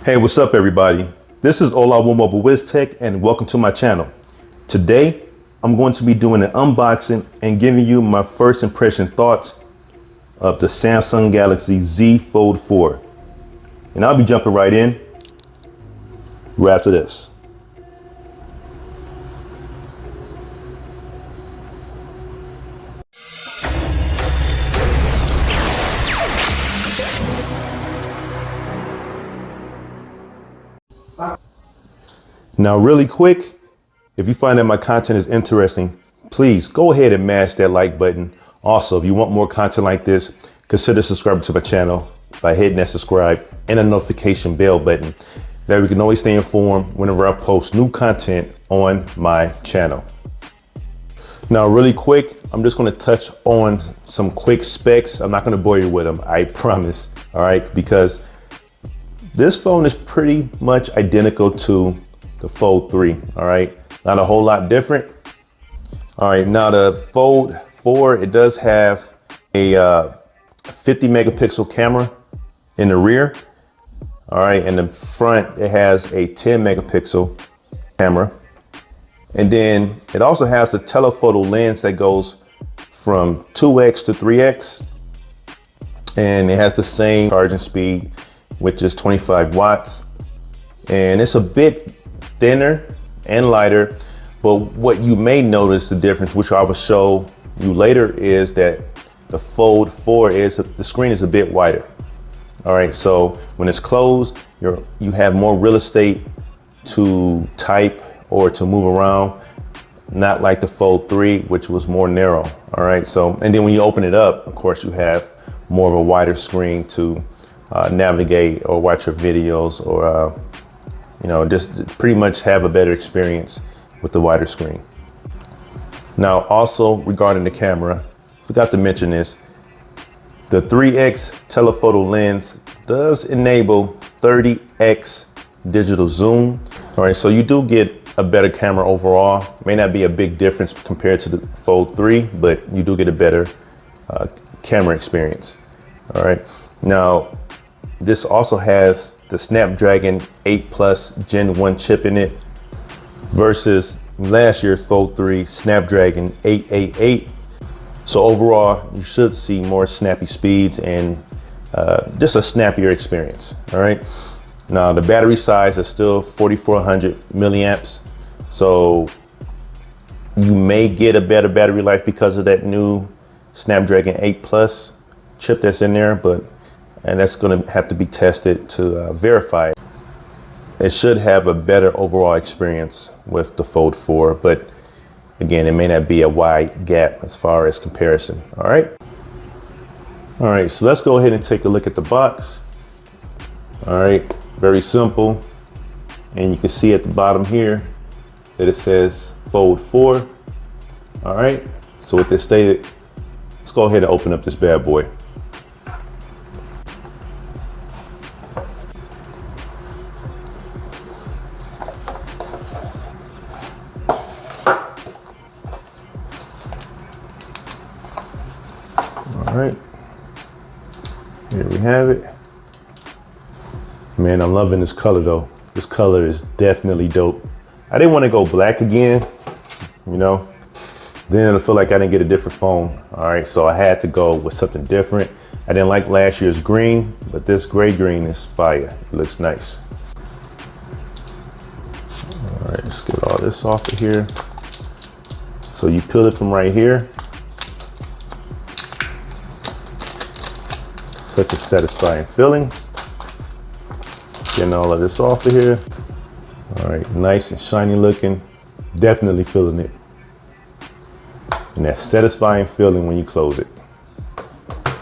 Hey, what's up everybody? This is Olawumo WizTech and welcome to my channel. Today, I'm going to be doing an unboxing and giving you my first impression thoughts of the Samsung Galaxy Z Fold 4. And I'll be jumping right in right after this. Now, really quick, if you find that my content is interesting, please go ahead and mash that like button. Also, if you want more content like this, consider subscribing to my channel by hitting that subscribe and a notification bell button. That we can always stay informed whenever I post new content on my channel. Now, really quick, I'm just going to touch on some quick specs. I'm not going to bore you with them, I promise. All right, because this phone is pretty much identical to the Fold 3, all right? Not a whole lot different. All right, now the Fold 4, it does have a 50 megapixel camera in the rear. All right, in the front, it has a 10 megapixel camera. And then it also has a telephoto lens that goes from 2x to 3x. And it has the same charging speed, which is 25 watts. And it's a bit thinner and lighter, but what you may notice the difference, which I will show you later, is that the Fold 4 the screen is a bit wider. All right, so when it's closed, you have more real estate to type or to move around, not like the Fold 3, which was more narrow. All right, so and then when you open it up, of course, you have more of a wider screen to navigate or watch your videos or just pretty much have a better experience with the wider screen. Now, also regarding the camera, forgot to mention this, the 3x telephoto lens does enable 30x digital zoom. All right, so you do get a better camera overall. May not be a big difference compared to the Fold 3, but you do get a better camera experience. All right, now this also has the Snapdragon 8 Plus Gen 1 chip in it versus last year's Fold 3 Snapdragon 888. So overall, you should see more snappy speeds and just a snappier experience. All right. Now the battery size is still 4,400 milliamps. So you may get a better battery life because of that new Snapdragon 8 Plus chip that's in there, and that's going to have to be tested to verify it. It should have a better overall experience with the Fold 4, but again, it may not be a wide gap as far as comparison. All right. All right, so let's go ahead and take a look at the box. All right, very simple. And you can see at the bottom here that it says Fold 4. All right, so with this stated, let's go ahead and open up this bad boy. All right, here we have it. Man, I'm loving this color though. This color is definitely dope. I didn't want to go black again, then I feel like I didn't get a different phone. All right, so I had to go with something different. I didn't like last year's green, but this gray green is fire. It looks nice. All right, let's get all this off of here. So you peel it from right here. Such a satisfying feeling. Getting all of this off of here. All right, nice and shiny looking. Definitely feeling it. And that satisfying feeling when you close it.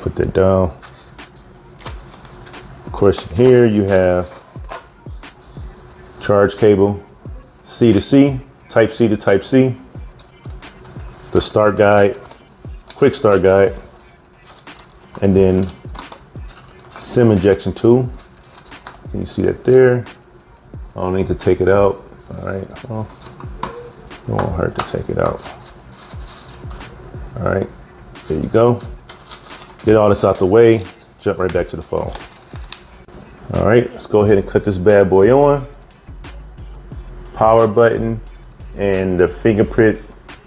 Put that down. Of course, here you have charge cable, C to C, Type C to Type C. The start guide, quick start guide, and then SIM injection tool. Can you see that there? I don't need to take it out. All right, well, it won't hurt to take it out. All right, there you go. Get all this out the way, jump right back to the phone. All right, let's go ahead and cut this bad boy on. Power button and the fingerprint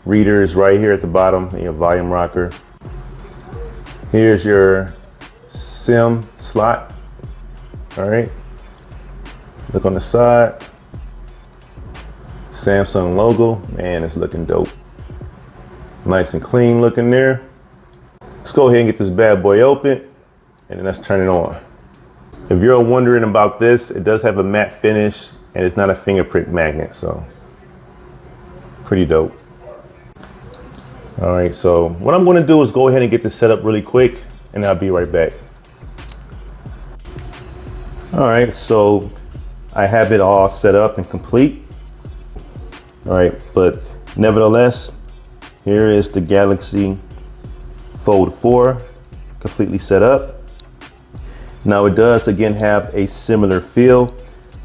reader is right here at the bottom, and your volume rocker. Here's your SIM slot. All right, look on the side. Samsung logo, man, it's looking dope. Nice and clean looking there. Let's go ahead and get this bad boy open, and then let's turn it on. If you're wondering about this, it does have a matte finish and it's not a fingerprint magnet, so pretty dope. All right, so what I'm gonna do is go ahead and get this set up really quick, and I'll be right back. All right, so I have it all set up and complete. All right, but nevertheless, here is the Galaxy Fold 4 completely set up. Now it does again have a similar feel,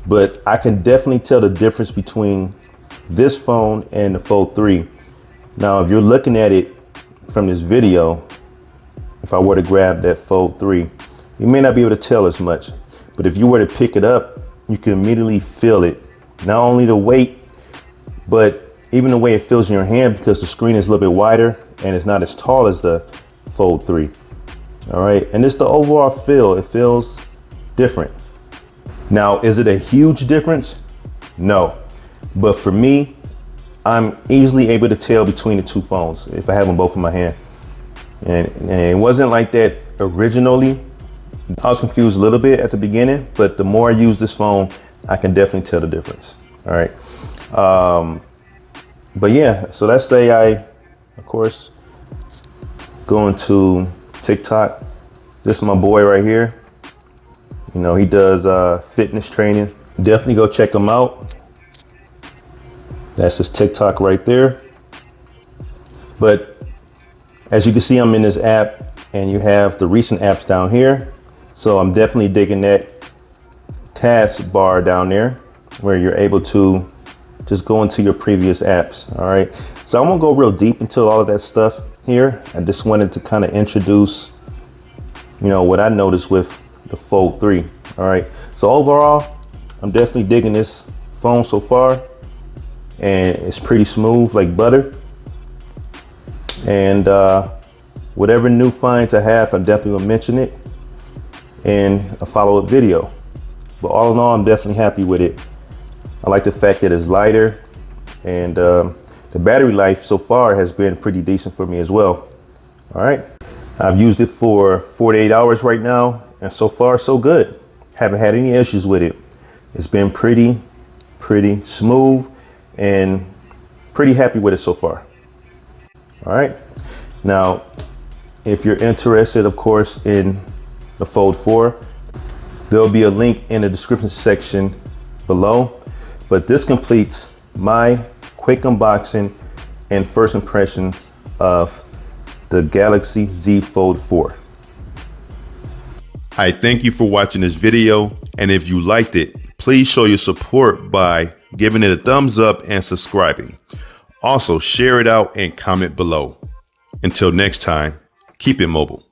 but I can definitely tell the difference between this phone and the Fold 3. Now, if you're looking at it from this video, if I were to grab that Fold 3, you may not be able to tell as much, but if you were to pick it up, you can immediately feel it. Not only the weight, but even the way it feels in your hand, because the screen is a little bit wider and it's not as tall as the Fold 3. All right, and it's the overall feel. It feels different. Now, is it a huge difference? No, but for me, I'm easily able to tell between the two phones if I have them both in my hand. And it wasn't like that originally. I was confused a little bit at the beginning, but the more I use this phone, I can definitely tell the difference. All right. But yeah, so let's say I, of course, go into TikTok. This is my boy right here. You know, he does fitness training. Definitely go check him out. That's his TikTok right there. But as you can see, I'm in this app and you have the recent apps down here. So I'm definitely digging that task bar down there where you're able to just go into your previous apps. All right. So I won't go real deep into all of that stuff here. I just wanted to kind of introduce, you know, what I noticed with the Fold 3. All right. So overall, I'm definitely digging this phone so far. And it's pretty smooth like butter. And whatever new finds I have, I'm definitely gonna mention it in a follow-up video. But all in all, I'm definitely happy with it. I like the fact that it's lighter, and the battery life so far has been pretty decent for me as well. All right, I've used it for 48 hours right now, and so far so good. Haven't had any issues with it. It's been pretty smooth, and pretty happy with it so far. All right, now if you're interested, of course, in the Fold 4, there'll be a link in the description section below. But this completes my quick unboxing and first impressions of the Galaxy Z Fold 4. I thank you for watching this video, and if you liked it, please show your support by giving it a thumbs up and subscribing. Also, share it out and comment below. Until next time, keep it mobile.